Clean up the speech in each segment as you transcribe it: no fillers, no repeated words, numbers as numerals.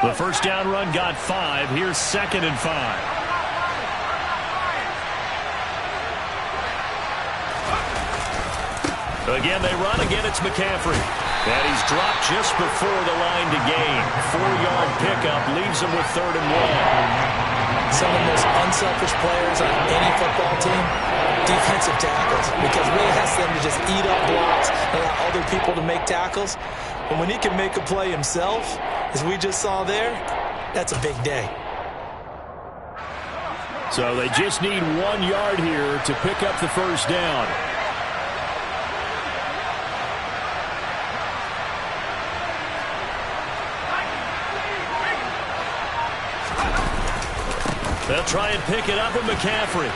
The first down run got 5. Here's 2nd and 5. Again, they run. Again, it's McCaffrey. And he's dropped just before the line to gain. 4-yard pickup leaves him with 3rd and 1. Some of the most unselfish players on any football team, defensive tackles, because it really has them to just eat up blocks and allow other people to make tackles. And when he can make a play himself, as we just saw there, that's a big day. So they just need 1 yard here to pick up the first down. They'll try and pick it up with McCaffrey.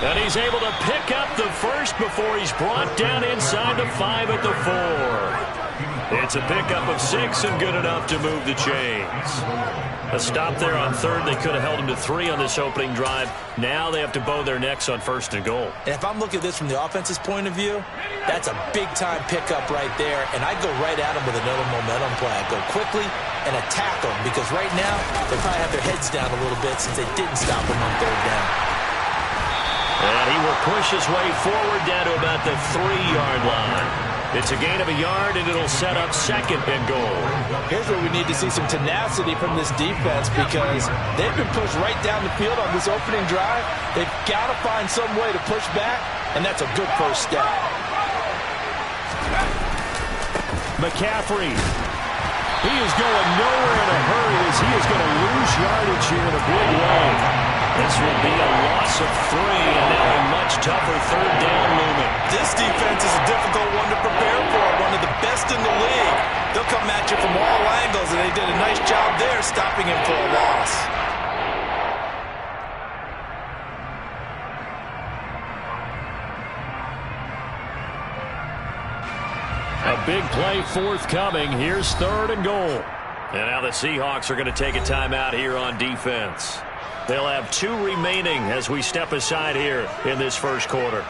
And he's able to pick up the first before he's brought down inside the 5 at the 4. It's a pickup of 6 and good enough to move the chains. A stop there on 3rd. They could have held him to 3 on this opening drive. Now they have to bow their necks on 1st and goal. And if I'm looking at this from the offense's point of view, that's a big-time pickup right there. And I go right at him with another momentum play. I go quickly and attack them, because right now they probably have their heads down a little bit since they didn't stop him on 3rd down. And he will push his way forward down to about the 3-yard line. It's a gain of a yard, and it'll set up 2nd and goal. Here's where we need to see some tenacity from this defense, because they've been pushed right down the field on this opening drive. They've got to find some way to push back, and that's a good first step. McCaffrey. He is going nowhere in a hurry, as he is going to lose yardage here in a big way. This will be a loss of 3, and now a much tougher 3rd down looming. This defense is a difficult one to prepare for, one of the best in the league. They'll come at you from all angles, and they did a nice job there stopping him for a loss. A big play forthcoming. Here's 3rd and goal. And now the Seahawks are going to take a timeout here on defense. They'll have 2 remaining as we step aside here in this first quarter.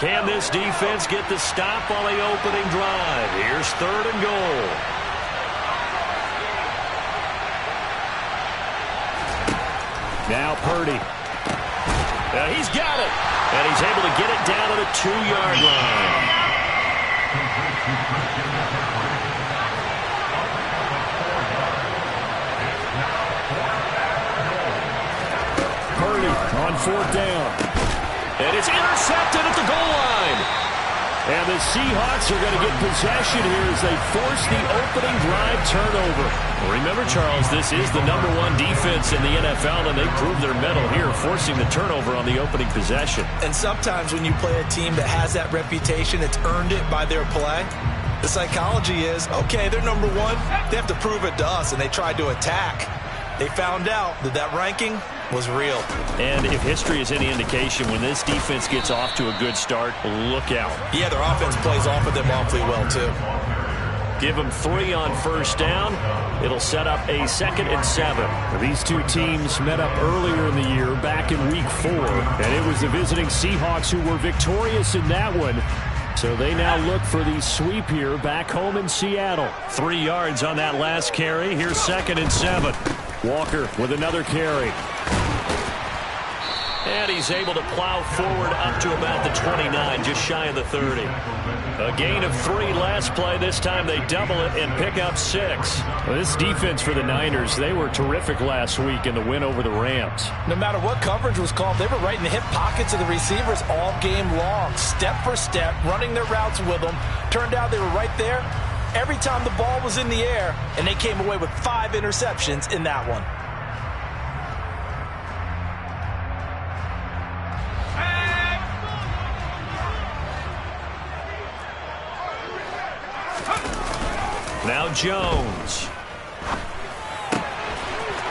Can this defense get the stop on the opening drive? Here's 3rd and goal. Now Purdy. He's got it. And he's able to get it down to the 2-yard line. Purdy on 4th down. And it's intercepted at the goal line. And the Seahawks are going to get possession here as they force the opening drive turnover. Remember, Charles, this is the #1 defense in the NFL, and they proved their mettle here, forcing the turnover on the opening possession. And sometimes when you play a team that has that reputation, it's earned it by their play. The psychology is, okay, they're #1. They have to prove it to us, and they tried to attack. They found out that that ranking was real. And if history is any indication, when this defense gets off to a good start, look out. Yeah, their offense plays off of them awfully well, too. Give them 3 on 1st down. It'll set up a 2nd and 7. These two teams met up earlier in the year, back in Week 4. And it was the visiting Seahawks who were victorious in that one. So they now look for the sweep here back home in Seattle. 3 yards on that last carry. Here's 2nd and 7. Walker with another carry. And he's able to plow forward up to about the 29, just shy of the 30. A gain of 3 last play. This time they double it and pick up 6. Well, this defense for the Niners, they were terrific last week in the win over the Rams. No matter what coverage was called, they were right in the hip pockets of the receivers all game long, step for step, running their routes with them. Turned out they were right there every time the ball was in the air, and they came away with 5 interceptions in that one. Now Jones.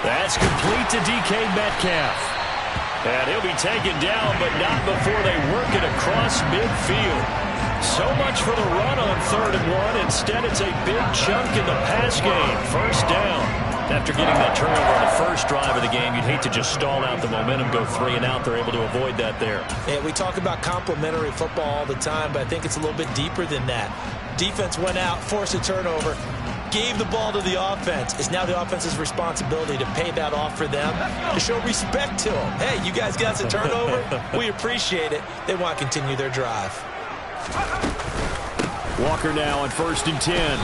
That's complete to DK Metcalf. And he'll be taken down, but not before they work it across midfield. So much for the run on 3rd and 1. Instead, it's a big chunk in the pass game. First down. After getting that turnover on the first drive of the game, you'd hate to just stall out the momentum, go 3 and out. They're able to avoid that there. Yeah, we talk about complementary football all the time, but I think it's a little bit deeper than that. Defense went out, forced a turnover, gave the ball to the offense. It's now the offense's responsibility to pay that off for them, to show respect to them. Hey, you guys got us a turnover? We appreciate it. They want to continue their drive. Walker now on 1st and 10.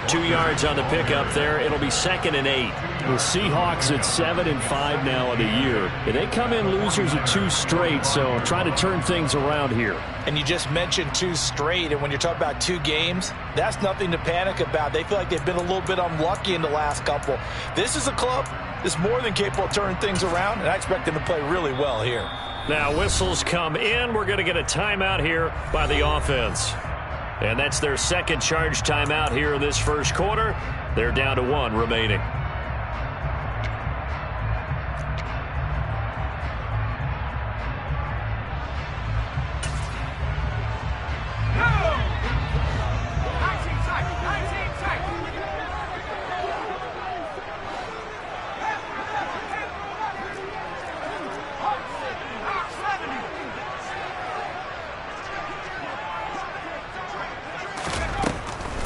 2 yards on the pickup there. It'll be 2nd and 8. The Seahawks at 7 and 5 now of the year. And they come in losers of 2 straight, so trying to turn things around here. And you just mentioned 2 straight, and when you're talking about 2 games, that's nothing to panic about. They feel like they've been a little bit unlucky in the last couple. This is a club that's more than capable of turning things around, and I expect them to play really well here. Now whistles come in. We're going to get a timeout here by the offense. And that's their second charge timeout here in this first quarter. They're down to 1 remaining.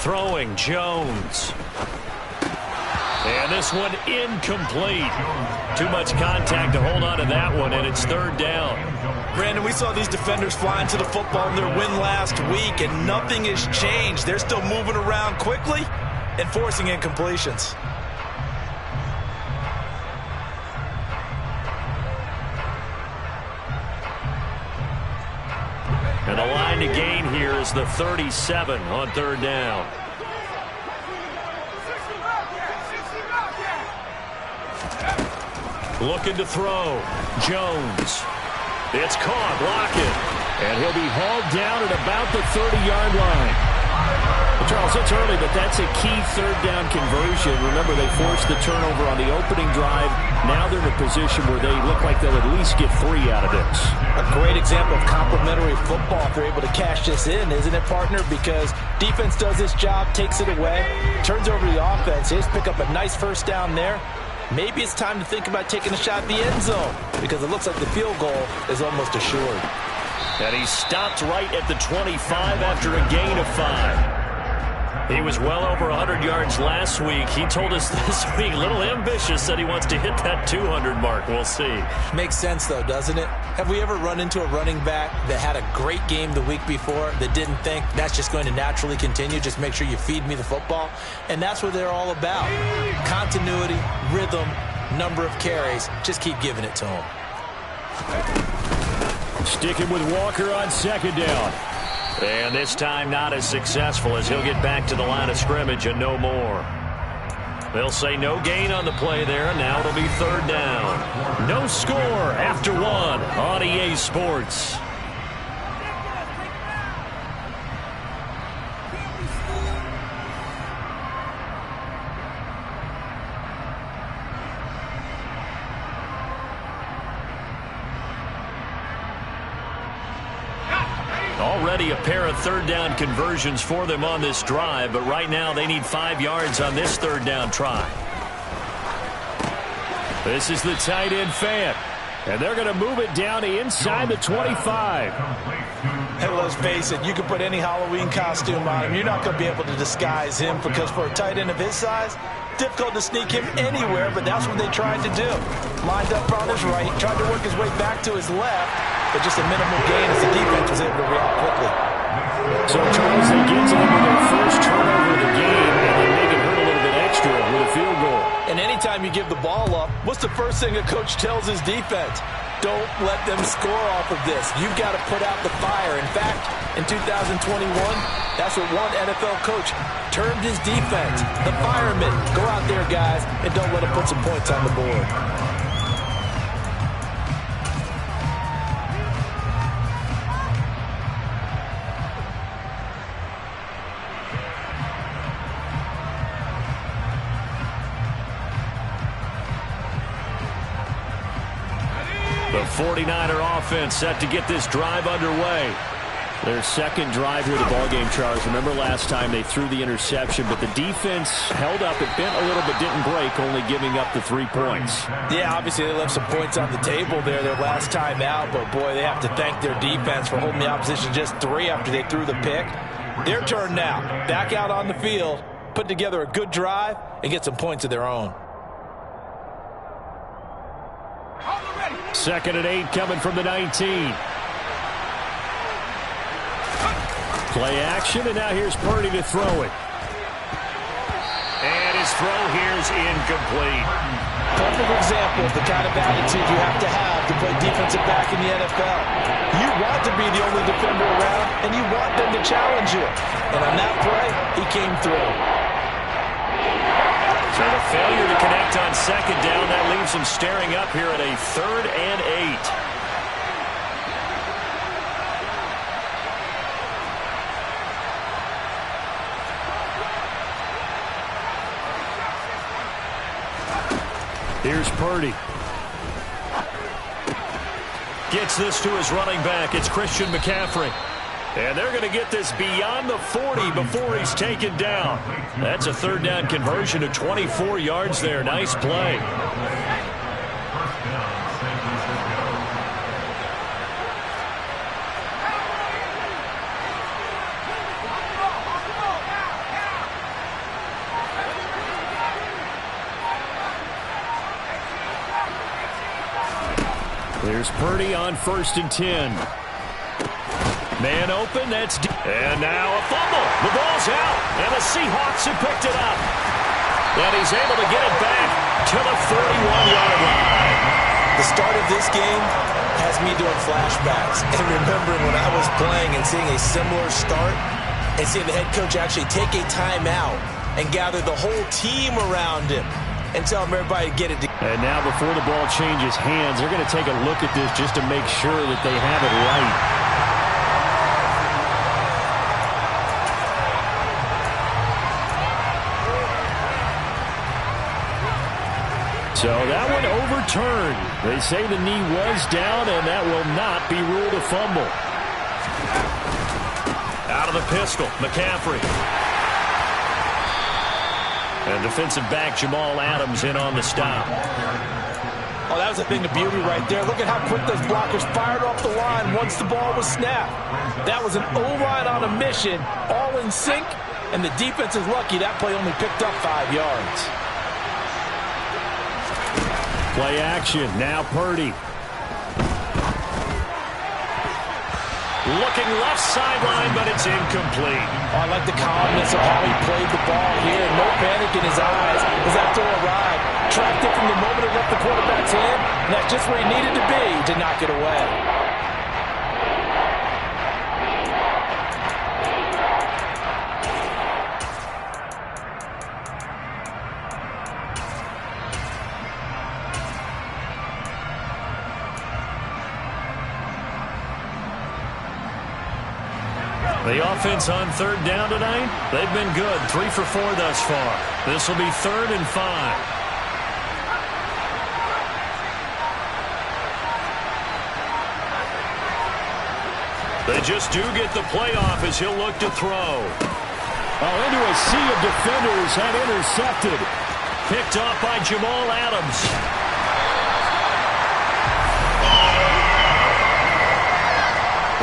Throwing Jones. And this one incomplete. Too much contact to hold on to that one, and it's 3rd down. Brandon, we saw these defenders flying to the football in their win last week, and nothing has changed. They're still moving around quickly and forcing incompletions. And the line to gain here is the 37 on 3rd down. Looking to throw. Jones. It's caught. Lockett. And he'll be hauled down at about the 30-yard line. Well, Charles, it's early, but that's a key 3rd down conversion. Remember, they forced the turnover on the opening drive. Now they're in a position where they look like they'll at least get 3 out of this. A great example of complementary football if they're able to cash this in, isn't it, partner? Because defense does this job, takes it away, turns over the offense. They just pick up a nice 1st down there. Maybe it's time to think about taking a shot at the end zone because it looks like the field goal is almost assured. And he stopped right at the 25 after a gain of 5. He was well over 100 yards last week. He told us this week, a little ambitious, said he wants to hit that 200 mark. We'll see. Makes sense, though, doesn't it? Have we ever run into a running back that had a great game the week before that didn't think that's just going to naturally continue? Just make sure you feed me the football. And that's what they're all about. Continuity, rhythm, number of carries. Just keep giving it to them. Sticking with Walker on 2nd down. And this time not as successful as he'll get back to the line of scrimmage and no more. They'll say no gain on the play there. Now it'll be 3rd down. No score after 1 on EA Sports. Already a pair of 3rd down conversions for them on this drive, but right now they need 5 yards on this 3rd down try. This is the tight end Fant, and they're going to move it down to inside the 25. Hey, let's face it, you can put any Halloween costume on him. You're not going to be able to disguise him because for a tight end of his size, difficult to sneak him anywhere, but that's what they tried to do. Lined up on his right, tried to work his way back to his left, but just a minimal gain as the defense was able to react quickly. So, Charles, they get to them with their first turnover of the game, and they make it hurt a little bit extra with a field goal. And anytime you give the ball up, what's the first thing a coach tells his defense? Don't let them score off of this. You've got to put out the fire. In fact, in 2021, that's what one NFL coach termed his defense. The firemen. Go out there, guys, and don't let them put some points on the board. The 49er offense set to get this drive underway. Their second drive here, the ballgame, Charles. Remember last time they threw the interception, but the defense held up. It bent a little, but didn't break, only giving up the 3 points. Yeah, obviously they left some points on the table there their last time out, but boy, they have to thank their defense for holding the opposition just 3 after they threw the pick. Their turn now. Back out on the field, put together a good drive, and get some points of their own. 2nd and 8 coming from the 19. Play action, and now here's Purdy to throw it. And his throw here is incomplete. Perfect example of the kind of attitude you have to play defensive back in the NFL. You want to be the only defender around, and you want them to challenge you. And on that play, he came through. So the failure to connect on 2nd down, that leaves him staring up here at a 3rd and 8. Here's Purdy. Gets this to his running back. It's Christian McCaffrey. And they're going to get this beyond the 40 before he's taken down. That's a 3rd down conversion of 24 yards there. Nice play. There's Purdy on 1st and 10. Man open, that's deep. And now a fumble. The ball's out, and the Seahawks have picked it up. And he's able to get it back to the 31-yard line. The start of this game has me doing flashbacks and remembering when I was playing and seeing a similar start and seeing the head coach actually take a timeout and gather the whole team around him and tell them everybody to get it. And now before the ball changes hands, they're going to take a look at this just to make sure that they have it right. So that one overturned. They say the knee was down, and that will not be ruled a fumble. Out of the pistol, McCaffrey. And defensive back Jamal Adams in on the stop. Oh, that was a thing of beauty right there. Look at how quick those blockers fired off the line once the ball was snapped. That was an O-line on a mission, all in sync, and the defense is lucky that play only picked up 5 yards. Play action, now Purdy. Looking left sideline, but it's incomplete. Oh, I like the calmness of how he played the ball here. No panic in his eyes as that throw arrived. Tracked it from the moment it left the quarterback's hand, and that's just where he needed to be to knock it away. The offense on 3rd down tonight, they've been good. 3 for 4 thus far. This will be 3rd and 5. They just do get the playoff as he'll look to throw. Oh, into a sea of defenders and intercepted. Picked off by Jamal Adams.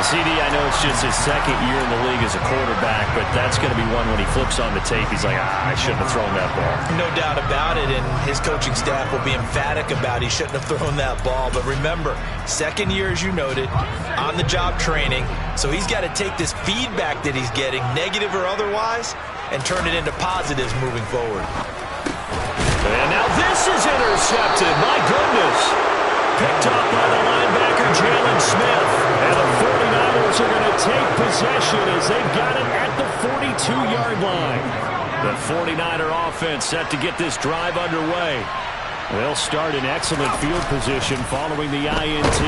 CD, I know it's just his 2nd year in the league as a quarterback, but that's going to be one when he flips on the tape. He's like, I shouldn't have thrown that ball. No doubt about it, and his coaching staff will be emphatic about he shouldn't have thrown that ball. But remember, 2nd year, as you noted, on-the-job training, so he's got to take this feedback that he's getting, negative or otherwise, and turn it into positives moving forward. And now this is intercepted. My goodness. Picked up by the linebacker, Jalen Smith. And the 49ers are going to take possession as they've got it at the 42-yard line. The 49er offense set to get this drive underway. They'll start in excellent field position following the INT.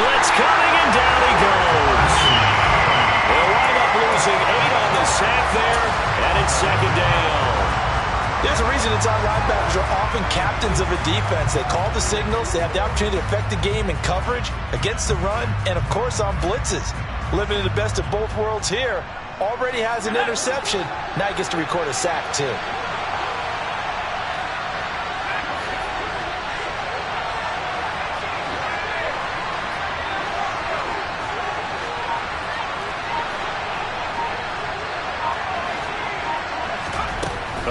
Blitz coming, and down he goes. They'll wind up losing 8 on the sack there, and it's 2nd down. There's a reason inside linebackers are often captains of a defense. They call the signals. They have the opportunity to affect the game in coverage, against the run, and, of course, on blitzes. living in the best of both worlds here. Already has an interception. Now he gets to record a sack, too.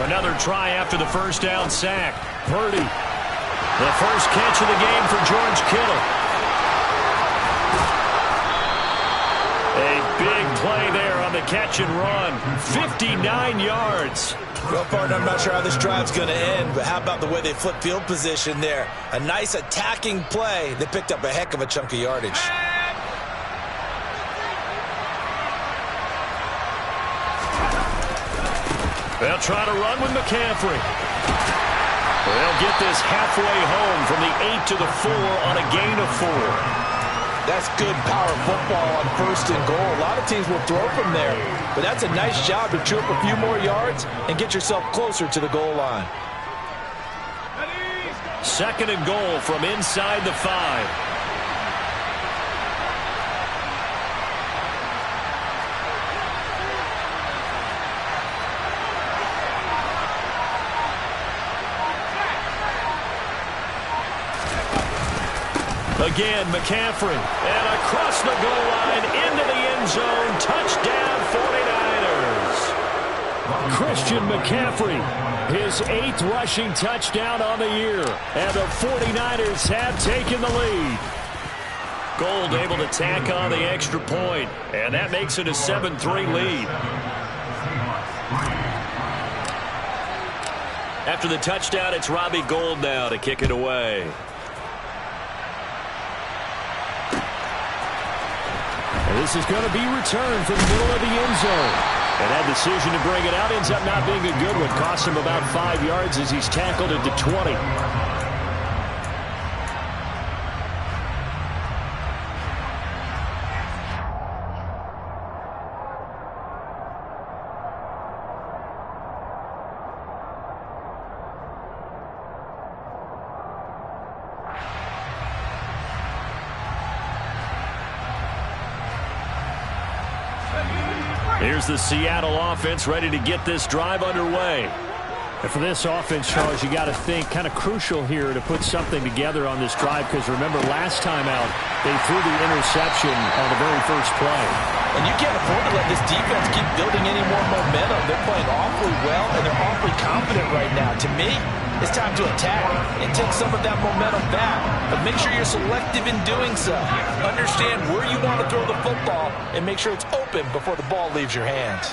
Another try after the first down sack. Purdy. The first catch of the game for George Kittle. A big play there on the catch and run. 59 yards. Well, partner, I'm not sure how this drive's going to end, but how about the way they flip field position there? A nice attacking play. They picked up a heck of a chunk of yardage. They'll try to run with McCaffrey. They'll get this halfway home from the 8 to the 4 on a gain of 4. That's good power football on 1st and goal. A lot of teams will throw from there, but that's a nice job to chew up a few more yards and get yourself closer to the goal line. 2nd and goal from inside the 5. Again, McCaffrey. And across the goal line, into the end zone. Touchdown, 49ers. Christian McCaffrey, his 8th rushing touchdown on the year. And the 49ers have taken the lead. Gold able to tack on the extra point. And that makes it a 7-3 lead. After the touchdown, it's Robbie Gould now to kick it away. This is going to be returned from the middle of the end zone. And that decision to bring it out ends up not being a good one. Cost him about 5 yards as he's tackled at the 20. Here's the Seattle offense ready to get this drive underway. And for this offense, Charles, you got to think kind of crucial here to put something together on this drive, because remember last time out they threw the interception on the very first play. And you can't afford to let this defense keep building any more momentum. They're playing awfully well, and they're awfully confident right now. To me, it's time to attack and take some of that momentum back. But make sure you're selective in doing so. Understand where you want to throw the football and make sure it's open before the ball leaves your hands.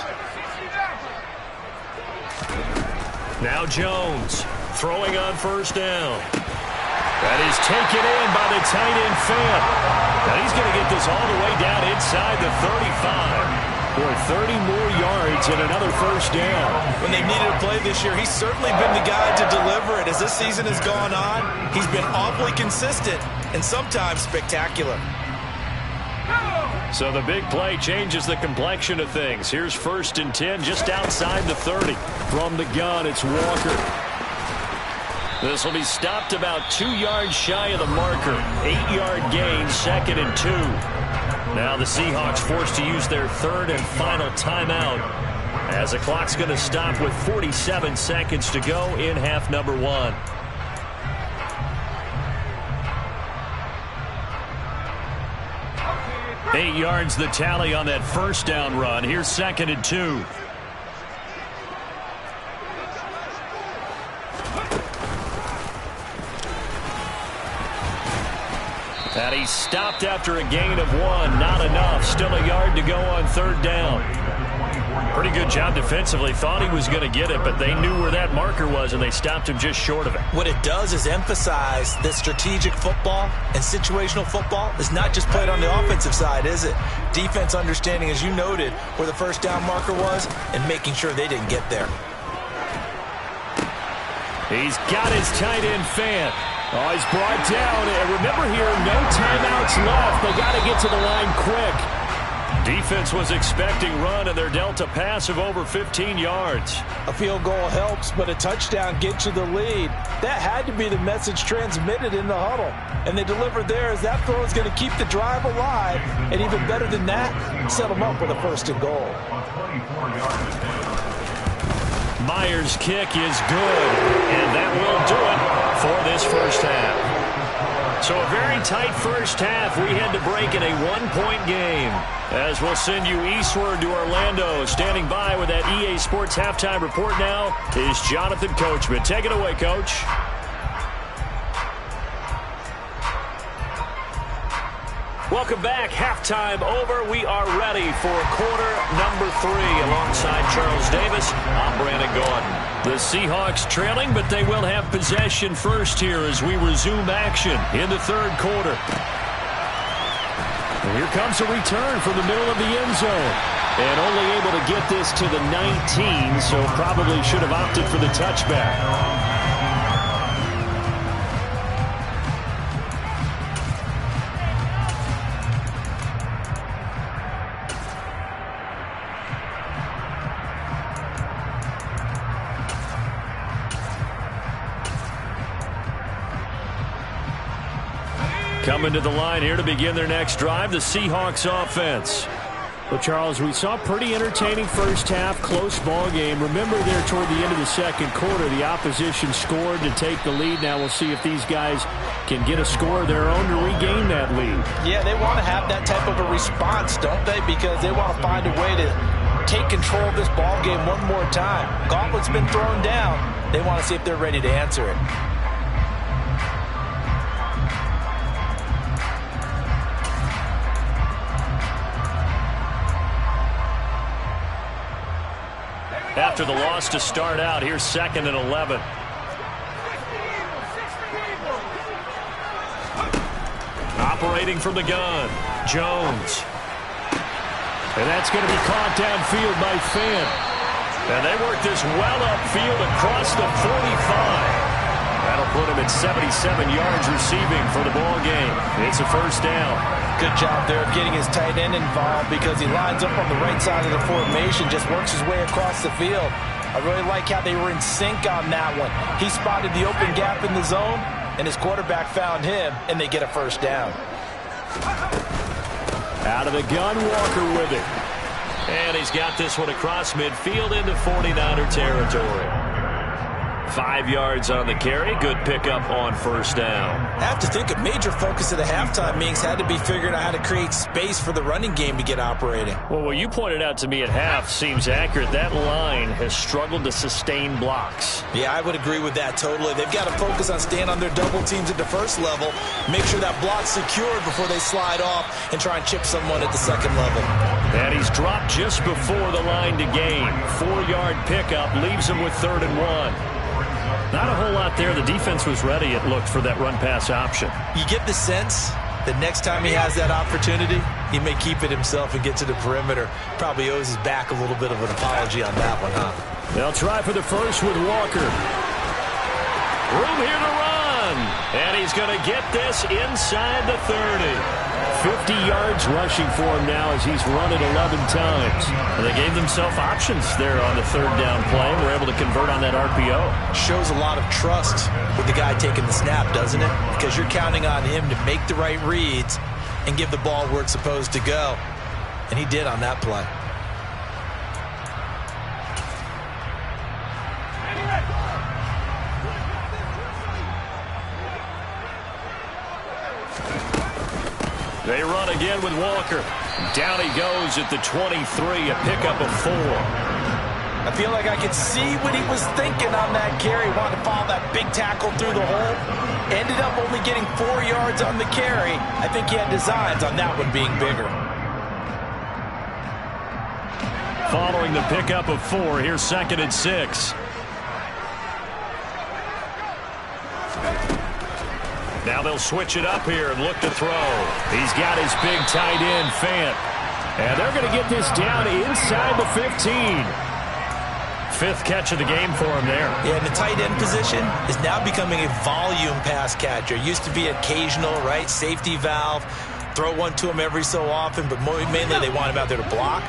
Now Jones throwing on first down. That is taken in by the tight end Fant. Now he's going to get this all the way down inside the 35. Boy, 30 more yards and another first down. When they needed a play this year, he's certainly been the guy to deliver it. As this season has gone on, he's been awfully consistent and sometimes spectacular. So the big play changes the complexion of things. Here's 1st and 10 just outside the 30. From the gun, it's Walker. This will be stopped about 2 yards shy of the marker. 8-yard gain, 2nd and 2. Now the Seahawks forced to use their 3rd and final timeout, as the clock's going to stop with 47 seconds to go in half number 1. Eight yards the tally on that first down run. Here's 2nd and 2. And he stopped after a gain of 1. Not enough. Still a yard to go on 3rd down. Pretty good job defensively. Thought he was going to get it, but they knew where that marker was, and they stopped him just short of it. What it does is emphasize that strategic football and situational football is not just played on the offensive side, is it? Defense understanding, as you noted, where the first down marker was and making sure they didn't get there. He's got his tight end Fant. Oh, he's brought down. And remember here, no timeouts left. They got to get to the line quick. Defense was expecting run, and they're dealt a pass of over 15 yards. A field goal helps, but a touchdown gets you the lead. That had to be the message transmitted in the huddle. And they delivered theirs. That throw is going to keep the drive alive. And even better than that, set them up with a 1st and goal. Myers' kick is good, and that will do it for this first half. So a very tight first half. We had to break in a 1-point game. As we'll send you eastward to Orlando. Standing by with that EA Sports halftime report now is Jonathan Coachman. Take it away, Coach. Welcome back. Halftime over. We are ready for quarter number 3. Alongside Charles Davis, I'm Brandon Gordon. The Seahawks trailing, but they will have possession first here as we resume action in the 3rd quarter. And here comes a return from the middle of the end zone. And only able to get this to the 19, so probably should have opted for the touchback. Coming to the line here to begin their next drive, the Seahawks offense. Well, Charles, we saw a pretty entertaining first half, close ball game. Remember there toward the end of the 2nd quarter, the opposition scored to take the lead. Now we'll see if these guys can get a score of their own to regain that lead. Yeah, they want to have that type of a response, don't they? Because they want to find a way to take control of this ball game one more time. Gauntlet's been thrown down. They want to see if they're ready to answer it. After the loss to start out, here's 2nd and 11. Operating from the gun, Jones. And that's going to be caught downfield by Fant. And they work this well upfield across the 45. That'll put him at 77 yards receiving for the ball game. It's a 1st down. Good job there of getting his tight end involved because he lines up on the right side of the formation, just works his way across the field. I really like how they were in sync on that one. He spotted the open gap in the zone, and his quarterback found him, and they get a 1st down. Out of the gun, Walker with it. And he's got this one across midfield into 49er territory. 5 yards on the carry. Good pickup on 1st down. I have to think a major focus of the halftime meetings had to be figuring out how to create space for the running game to get operating. Well, what you pointed out to me at half seems accurate. That line has struggled to sustain blocks. Yeah, I would agree with that totally. They've got to focus on staying on their double teams at the 1st level, make sure that block's secured before they slide off and try and chip someone at the 2nd level. And he's dropped just before the line to gain. 4-yard pickup leaves him with 3rd and 1. Not a whole lot there. The defense was ready, it looked, for that run-pass option. You get the sense that next time he has that opportunity, he may keep it himself and get to the perimeter. Probably owes his back a little bit of an apology on that one, huh? They'll try for the 1st with Walker. Room here to run. And he's going to get this inside the 30. 50 yards rushing for him now as he's run it 11 times. And they gave themselves options there on the 3rd down play. We're able to convert on that RPO. Shows a lot of trust with the guy taking the snap, doesn't it? Because you're counting on him to make the right reads and give the ball where it's supposed to go. And he did on that play. They run again with Walker. Down he goes at the 23, a pickup of 4. I feel like I could see what he was thinking on that carry. Wanted to follow that big tackle through the hole. Ended up only getting 4 yards on the carry. I think he had designs on that one being bigger. Following the pickup of 4, here's 2nd and 6. Now they'll switch it up here and look to throw. He's got his big tight end, Fant. And they're going to get this down inside the 15. 5th catch of the game for him there. Yeah, and the tight end position is now becoming a volume pass catcher. Used to be occasional, right? Safety valve. throw one to him every so often, but mainly they want him out there to block.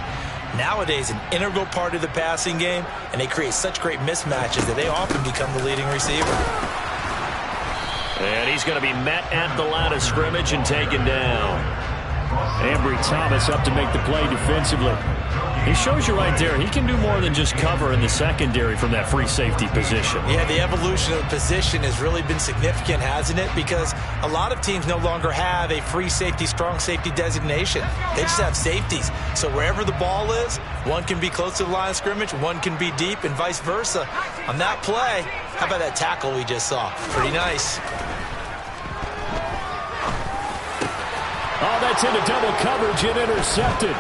Nowadays, an integral part of the passing game, and they create such great mismatches that they often become the leading receiver. And he's going to be met at the line of scrimmage and taken down. Ambry Thomas up to make the play defensively. He shows you right there, he can do more than just cover in the secondary from that free safety position. Yeah, the evolution of the position has really been significant, hasn't it? Because a lot of teams no longer have a free safety, strong safety designation. They just have safeties. So wherever the ball is, one can be close to the line of scrimmage, one can be deep, and vice versa. On that play, how about that tackle we just saw? Pretty nice. Oh, that's into double coverage and intercepted.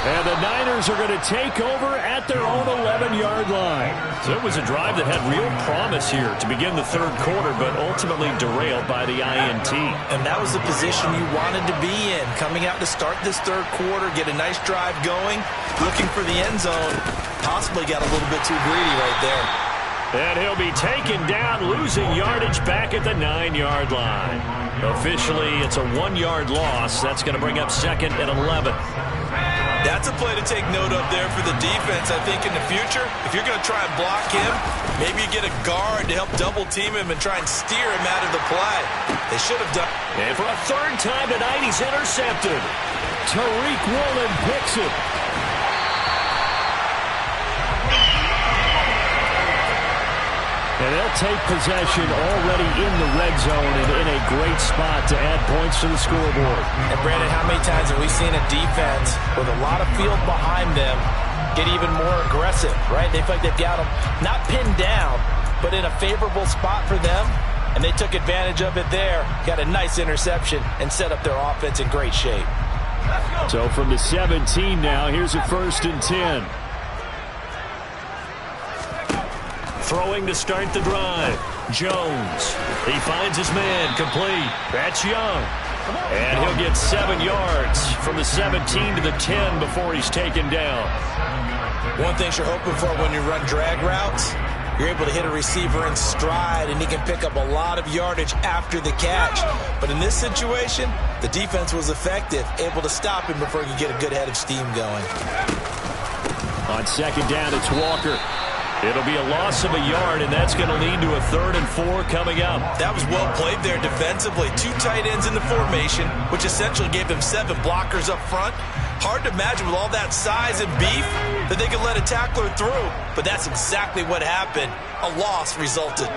And the Niners are going to take over at their own 11-yard line. So it was a drive that had real promise here to begin the third quarter, but ultimately derailed by the INT. And that was the position you wanted to be in. Coming out to start this third quarter, get a nice drive going, looking for the end zone. Possibly got a little bit too greedy right there. And he'll be taken down, losing yardage back at the 9-yard line. Officially, it's a 1-yard loss. That's going to bring up 2nd and 11. That's a play to take note of there for the defense, I think, in the future. If you're going to try and block him, maybe you get a guard to help double-team him and try and steer him out of the play. They should have done. And for a third time tonight, he's intercepted. Tariq Woolen picks it. And they'll take possession already in the red zone and in a great spot to add points to the scoreboard. And, Brandon, how many times have we seen a defense with a lot of field behind them get even more aggressive, right? They feel like they've got them not pinned down, but in a favorable spot for them, and they took advantage of it there, got a nice interception, and set up their offense in great shape. So from the 17 now, here's a 1st and 10. Throwing to start the drive. Jones. He finds his man complete. That's Young. And he'll get 7 yards from the 17 to the 10 before he's taken down. One thing you're hoping for when you run drag routes, you're able to hit a receiver in stride, and he can pick up a lot of yardage after the catch. But in this situation, the defense was effective, able to stop him before he could get a good head of steam going. On 2nd down, it's Walker. It'll be a loss of a yard, and that's going to lead to a 3rd and 4 coming up. That was well played there defensively. 2 tight ends in the formation, which essentially gave them 7 blockers up front. Hard to imagine with all that size and beef that they could let a tackler through. But that's exactly what happened. A loss resulted.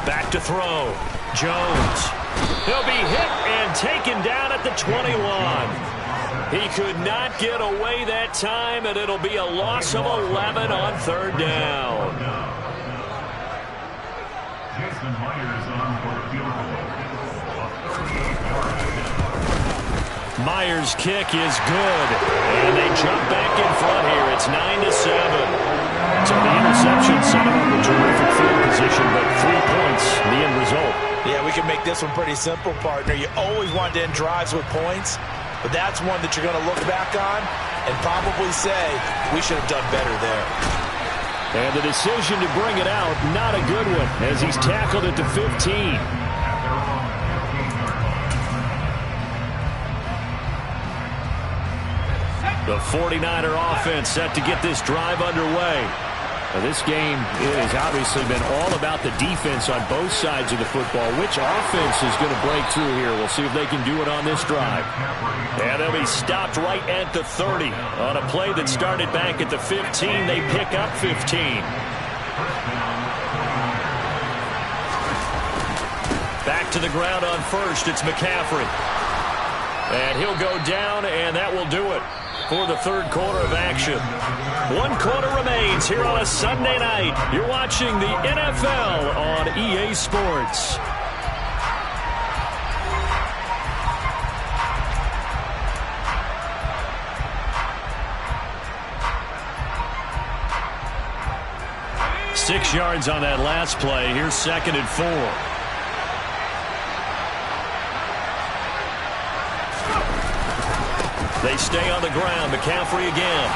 Back to throw. Jones. He'll be hit and taken down at the 21. He could not get away that time, and it'll be a loss of 11 on 3rd down. Myers' kick is good, and they jump back in front here. It's 9-7. So the interception set him up a terrific field position, but 3 points, the end result. Yeah, we can make this one pretty simple, partner. You always want to end drives with points. But that's one that you're going to look back on and probably say, we should have done better there. And the decision to bring it out, not a good one, as he's tackled at the 15. The 49er offense set to get this drive underway. Now, this game has obviously been all about the defense on both sides of the football. Which offense is going to break through here? We'll see if they can do it on this drive. And they'll be stopped right at the 30. On a play that started back at the 15, they pick up 15. Back to the ground on 1st, it's McCaffrey. And he'll go down, and that will do it for the 3rd quarter of action. 1 quarter remains here on a Sunday night. You're watching the NFL on EA Sports. Six yards on that last play. Here's 2nd and 4. They stay on the ground. McCaffrey again.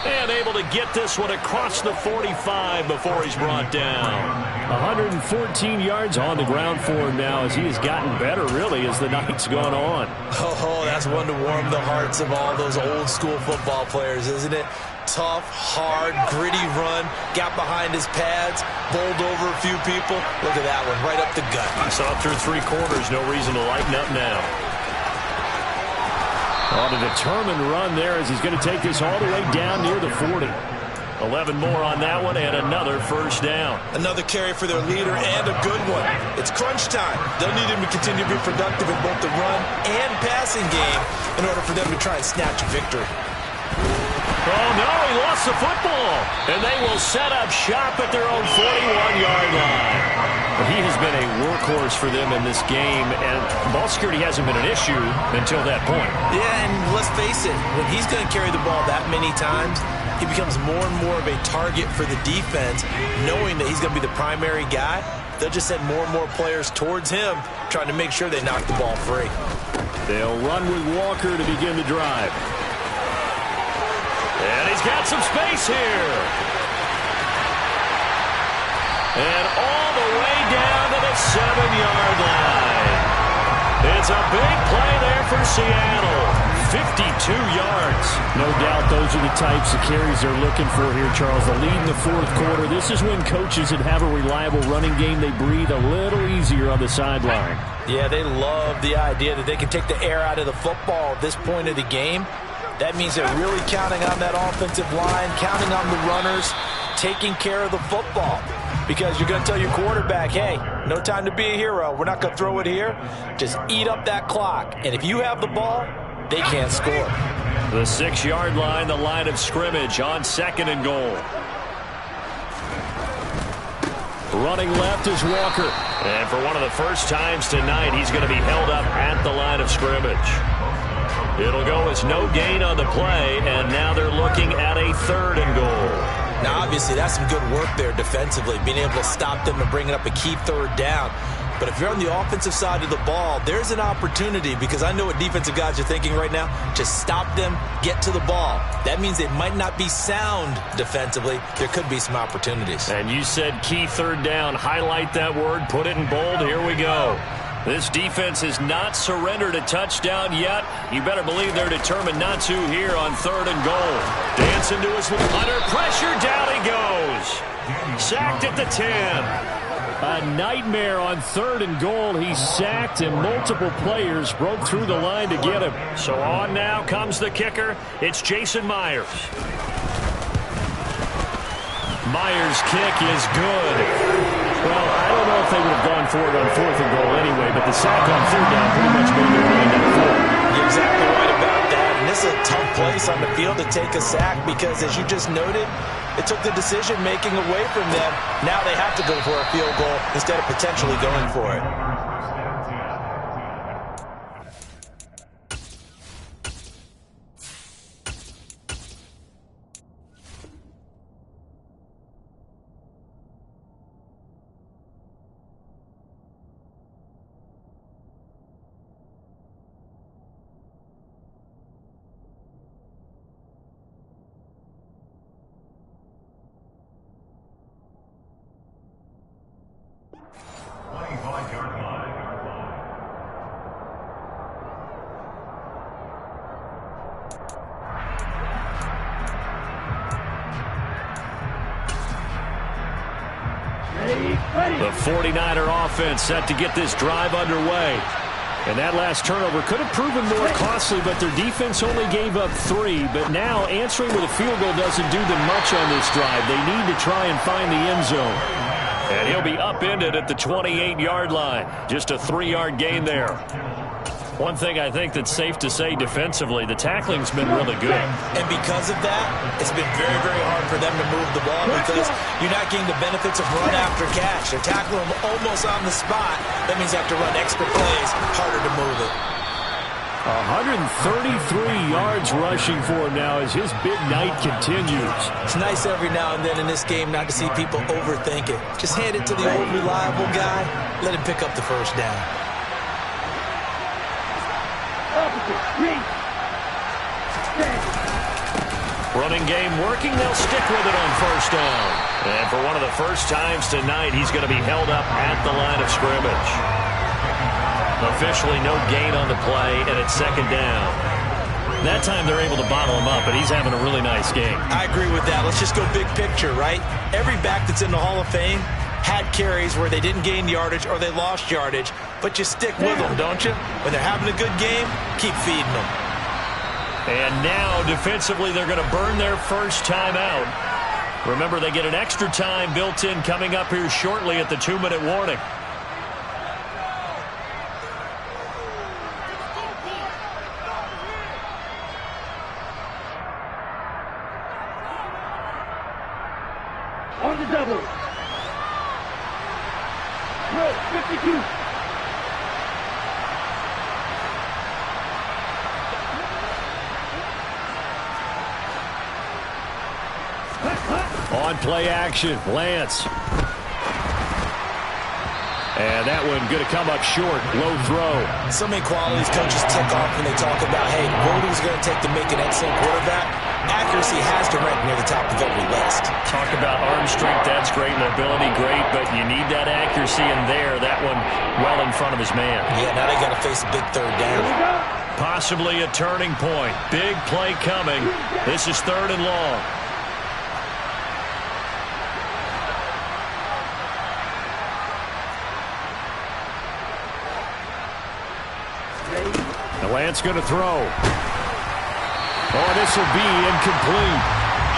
And able to get this one across the 45 before he's brought down. 114 yards on the ground for him now as he has gotten better, really, as the night's gone on. Oh, that's one to warm the hearts of all those old-school football players, isn't it? Tough, hard, gritty run, got behind his pads, bowled over a few people. Look at that one, right up the gut. Saw it through 3 quarters, no reason to lighten up now. On a determined run there as he's going to take this all the way down near the 40. 11 more on that one and another first down. Another carry for their leader and a good one. It's crunch time. They'll need him to continue to be productive in both the run and passing game in order for them to try and snatch a victory. Oh, no, he lost the football. And they will set up shop at their own 41-yard line. But he has been a workhorse for them in this game, and ball security hasn't been an issue until that point. Yeah, and let's face it, when he's going to carry the ball that many times, he becomes more and more of a target for the defense, knowing that he's going to be the primary guy. They'll just send more and more players towards him, trying to make sure they knock the ball free. They'll run with Walker to begin the drive. And he's got some space here. And all the way down to the 7-yard line. It's a big play there for Seattle. 52 yards. No doubt those are the types of carries they're looking for here, Charles. The lead in the 4th quarter. This is when coaches that have a reliable running game, they breathe a little easier on the sideline. Yeah, they love the idea that they can take the air out of the football at this point of the game. That means they're really counting on that offensive line, counting on the runners, taking care of the football. Because you're going to tell your quarterback, hey, no time to be a hero. We're not going to throw it here. Just eat up that clock. And if you have the ball, they can't score. The 6-yard line, the line of scrimmage on 2nd and goal. Running left is Walker. And for one of the first times tonight, he's going to be held up at the line of scrimmage. It'll go as no gain on the play, and now they're looking at a 3rd and goal. Now, obviously, that's some good work there defensively, being able to stop them and bringing up a key 3rd down. But if you're on the offensive side of the ball, there's an opportunity, because I know what defensive guys are thinking right now. Just stop them, get to the ball. That means they might not be sound defensively. There could be some opportunities. And you said key 3rd down. Highlight that word, put it in bold. Here we go. This defense has not surrendered a touchdown yet. You better believe they're determined not to here on 3rd and goal. Dancing to his under pressure, down he goes. Sacked at the 10. A nightmare on 3rd and goal. He's sacked, and multiple players broke through the line to get him. So on now comes the kicker. It's Jason Myers. Myers' kick is good. Well, I don't know if they would have gone for it on 4th and goal anyway, but the sack on 3rd down pretty much made their mind up for it. You're exactly right about that. And this is a tough place on the field to take a sack because, as you just noted, it took the decision-making away from them. Now they have to go for a field goal instead of potentially going for it. The 49er offense set to get this drive underway. And that last turnover could have proven more costly, but their defense only gave up 3. But now answering with a field goal doesn't do them much on this drive. They need to try and find the end zone. And he'll be upended at the 28-yard line. Just a 3-yard gain there. One thing I think that's safe to say defensively, the tackling's been really good. And because of that, it's been very, very hard for them to move the ball because you're not getting the benefits of run after catch. They're tackling them almost on the spot. That means they have to run extra plays, harder to move it. 133 yards rushing for him now as his big night continues. It's nice every now and then in this game not to see people overthink it. Just hand it to the old reliable guy. Let him pick up the first down. Running game working. They'll stick with it on first down. And for one of the first times tonight, he's going to be held up at the line of scrimmage. Officially no gain on the play, and it's second down. That time they're able to bottle him up, and he's having a really nice game. I agree with that. Let's just go big picture, right? Every back that's in the Hall of Fame had carries where they didn't gain yardage or they lost yardage, but you stick with them, don't you? When they're having a good game, keep feeding them. And now, defensively, they're going to burn their first time out. Remember, they get an extra time built in coming up here shortly at the 2-minute warning. On the double. Throw, 52. On play action, Lance. And that one going to come up short. Low throw. So many qualities coaches tick off when they talk about, hey, what is it going to take to make an excellent quarterback? Accuracy has to rank near the top of every list. Talk about arm strength, that's great. Mobility, great. But you need that accuracy in there. That one well in front of his man. Yeah, now they got to face a big third down. Possibly a turning point. Big play coming. This is 3rd and long. And Lance going to throw. Oh, this will be incomplete.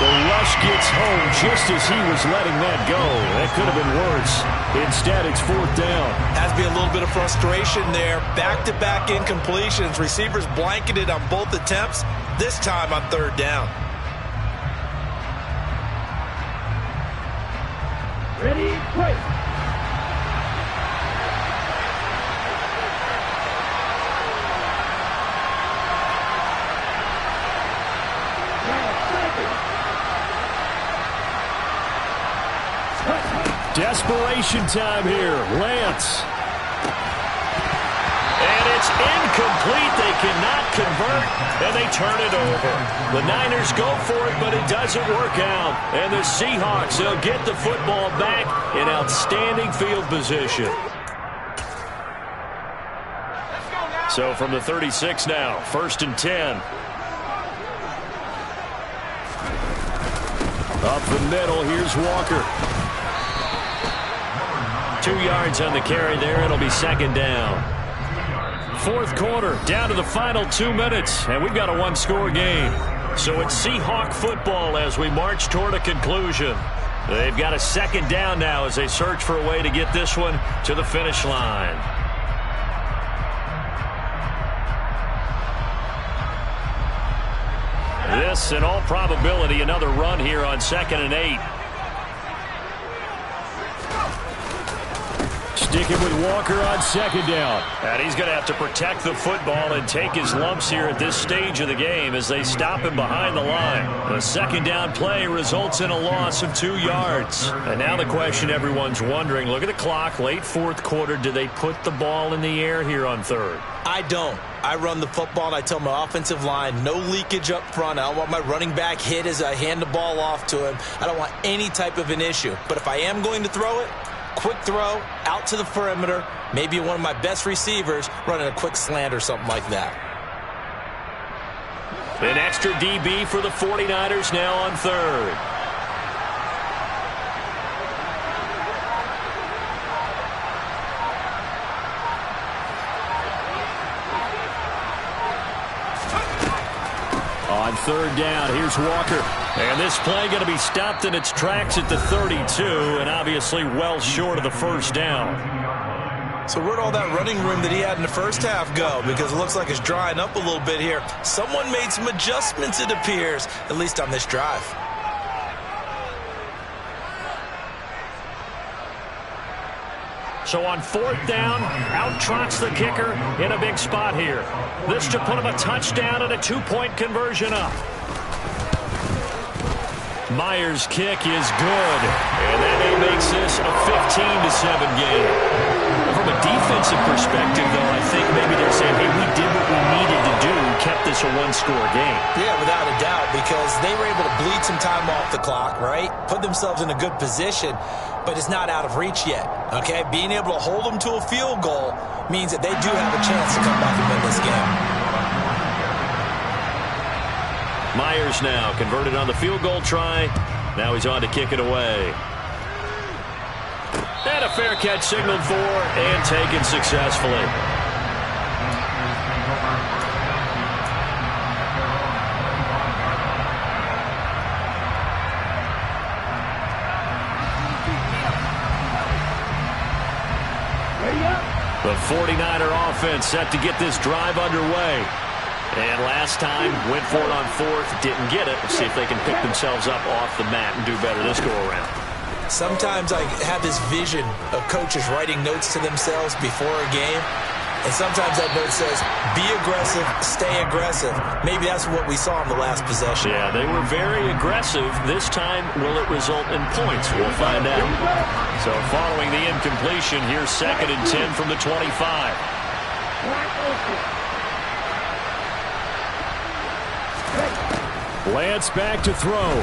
The rush gets home just as he was letting that go. That could have been worse. Instead, it's 4th down. Has to be a little bit of frustration there. Back-to-back incompletions. Receivers blanketed on both attempts. This time on 3rd down. Ready, play. Desperation time here. Lance. And it's incomplete. They cannot convert, and they turn it over. The Niners go for it, but it doesn't work out. And the Seahawks, they'll get the football back in outstanding field position. So from the 36 now, 1st and 10. Up the middle, here's Walker. 2 yards on the carry there. It'll be 2nd down. 4th quarter, down to the final 2 minutes, and we've got a 1-score game. So it's Seahawk football as we march toward a conclusion. They've got a 2nd down now as they search for a way to get this one to the finish line. This, in all probability, another run here on 2nd and 8. Sticking with Walker on 2nd down. And he's going to have to protect the football and take his lumps here at this stage of the game as they stop him behind the line. The 2nd down play results in a loss of 2 yards. And now the question everyone's wondering, look at the clock, late 4th quarter, do they put the ball in the air here on 3rd? I don't. I run the football, and I tell my offensive line, no leakage up front. I don't want my running back hit as I hand the ball off to him. I don't want any type of an issue. But if I am going to throw it, quick throw, out to the perimeter, maybe one of my best receivers running a quick slant or something like that. An extra DB for the 49ers now on 3rd. On 3rd down, here's Walker. And this play going to be stopped in its tracks at the 32, and obviously well short of the 1st down. So where'd all that running room that he had in the first half go? Because it looks like it's drying up a little bit here. Someone made some adjustments, it appears, at least on this drive. So on 4th down, out trots the kicker in a big spot here. This to put him a touchdown and a 2-point conversion up. Myers' kick is good, and that now makes this a 15-7 game. From a defensive perspective, though, I think maybe they're saying, hey, we did what we needed to do, kept the close, a one-score game. Yeah, without a doubt, because they were able to bleed some time off the clock, right? Put themselves in a good position, but it's not out of reach yet, okay? Being able to hold them to a field goal means that they do have a chance to come back and win this game. Myers now converted on the field goal try. Now he's on to kick it away. And a fair catch signaled for and taken successfully. The 49er offense set to get this drive underway. And last time, went for it on fourth, didn't get it. Let's see if they can pick themselves up off the mat and do better this go-around. Sometimes I have this vision of coaches writing notes to themselves before a game. And sometimes that note says, be aggressive, stay aggressive. Maybe that's what we saw in the last possession. Yeah, they were very aggressive. This time, will it result in points? We'll find out. So following the incompletion, here's 2nd and 10 from the 25. Lance back to throw.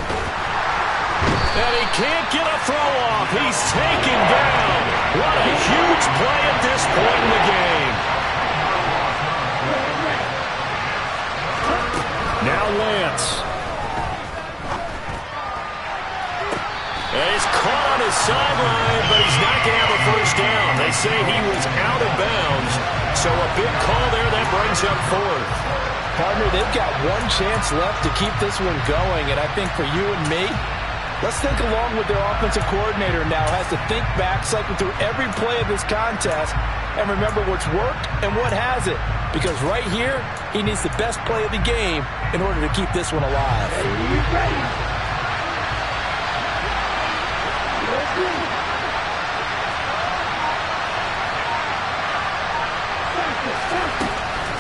And he can't get a throw off. He's taken down. What a huge play at this point in the game. Now Lance. And he's caught on his sideline, but he's not going to have a first down. They say he was out of bounds. So a big call there that brings up 4th. Partner, they've got one chance left to keep this one going, and I think for you and me, let's think along with their offensive coordinator now. Has to think back, cycle through every play of this contest, and remember what's worked and what hasn't. Because right here, he needs the best play of the game in order to keep this one alive.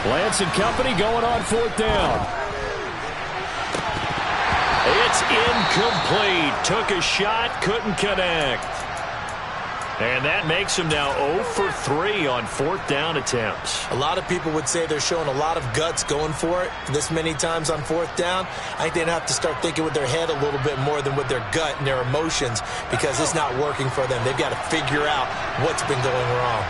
Lance and company going on 4th down. It's incomplete. Took a shot, couldn't connect. And that makes him now 0 for 3 on 4th down attempts. A lot of people would say they're showing a lot of guts going for it this many times on 4th down. I think they'd have to start thinking with their head a little bit more than with their gut and their emotions, because it's not working for them. They've got to figure out what's been going wrong.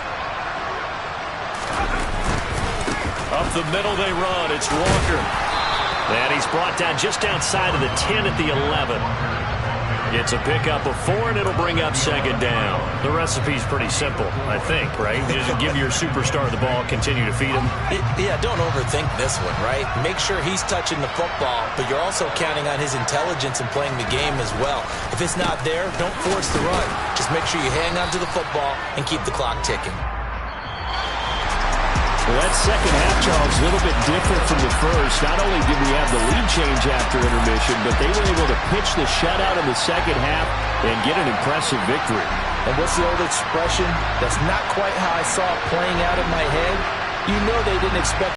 Up the middle they run. It's Walker. And he's brought down just outside of the 10 at the 11. It's a pickup of 4, and it'll bring up 2nd down. The recipe's pretty simple, I think, right? Just give your superstar the ball, continue to feed him. Yeah, don't overthink this one, right? Make sure he's touching the football, but you're also counting on his intelligence and playing the game as well. If it's not there, don't force the run. Just make sure you hang on to the football and keep the clock ticking. Well, that second half, Charles, a little bit different from the first. Not only did we have the lead change after intermission, but they were able to pitch the shutout in the second half and get an impressive victory. And what's the old expression? That's not quite how I saw it playing out in my head. You know they didn't expect